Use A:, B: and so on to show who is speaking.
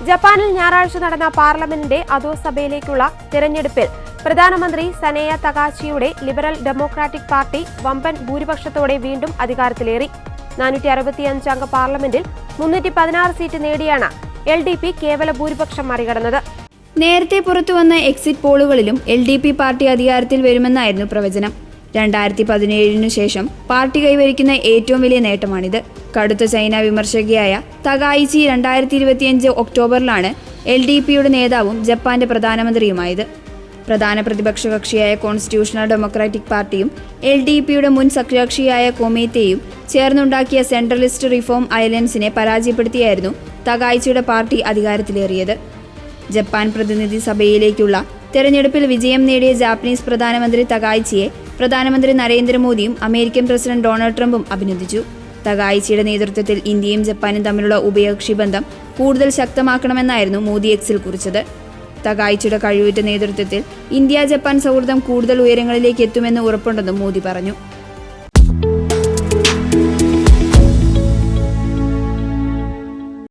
A: ജപ്പാനിൽ ഞായറാഴ്ച നടന്ന പാർലമെന്റിന്റെ അധോസഭയിലേക്കുള്ള തിരഞ്ഞെടുപ്പിൽ പ്രധാനമന്ത്രി സനേയ തകാച്ചിയുടെ ലിബറൽ ഡെമോക്രാറ്റിക് പാർട്ടി വമ്പൻ ഭൂരിപക്ഷത്തോടെ വീണ്ടും അധികാരത്തിലേറി. 465 അംഗ പാർലമെന്റിൽ 316 സീറ്റ് നേടിയാണ് LDP കേവല ഭൂരിപക്ഷം മറികടന്നത്.
B: നേരത്തെ പുറത്തുവന്ന എക്സിറ്റ് പോളുകളിലും LDP പാർട്ടി അധികാരത്തിൽ വരുമെന്നായിരുന്നു പ്രവചനം. 2017 ശേഷം പാർട്ടി കൈവരിക്കുന്ന ഏറ്റവും വലിയ നേട്ടമാണിത്. കടുത്ത ചൈന വിമർശകയായ തകായിച്ചി 2025 ഒക്ടോബറിലാണ് LDPയുടെ നേതാവും ജപ്പാന്റെ പ്രധാനമന്ത്രിയുമായത്. പ്രധാന പ്രതിപക്ഷ കക്ഷിയായ കോൺസ്റ്റിറ്റ്യൂഷണൽ ഡെമോക്രാറ്റിക് പാർട്ടിയും LDPയുടെ മുൻ സഖ്യകക്ഷിയായ കൊമേറ്റയും ചേർന്നുണ്ടാക്കിയ സെൻട്രലിസ്റ്റ് റിഫോം അലയൻസിനെ പരാജയപ്പെടുത്തിയായിരുന്നു തകായിച്ചിയുടെ പാർട്ടി അധികാരത്തിലേറിയത്. ജപ്പാൻ പ്രതിനിധി സഭയിലേക്കുള്ള തെരഞ്ഞെടുപ്പിൽ വിജയം നേടിയ ജാപ്പനീസ് പ്രധാനമന്ത്രി തകായിച്ചിയെ പ്രധാനമന്ത്രി നരേന്ദ്രമോദിയും അമേരിക്കൻ പ്രസിഡന്റ് ഡൊണാൾഡ് ട്രംപും അഭിനന്ദിച്ചു. തകായിച്ചിയുടെ നേതൃത്വത്തിൽ ഇന്ത്യയും ജപ്പാനും തമ്മിലുള്ള ഉഭയകക്ഷി ബന്ധം കൂടുതൽ ശക്തമാക്കണമെന്നായിരുന്നു മോദി എക്സിൽ കുറിച്ചത്. തകായിച്ചിയുടെ കഴിവുറ്റ നേതൃത്വത്തിൽ ഇന്ത്യ ജപ്പാൻ സൗഹൃദം കൂടുതൽ ഉയരങ്ങളിലേക്ക് എത്തുമെന്ന് ഉറപ്പുണ്ടെന്നും മോദി പറഞ്ഞു.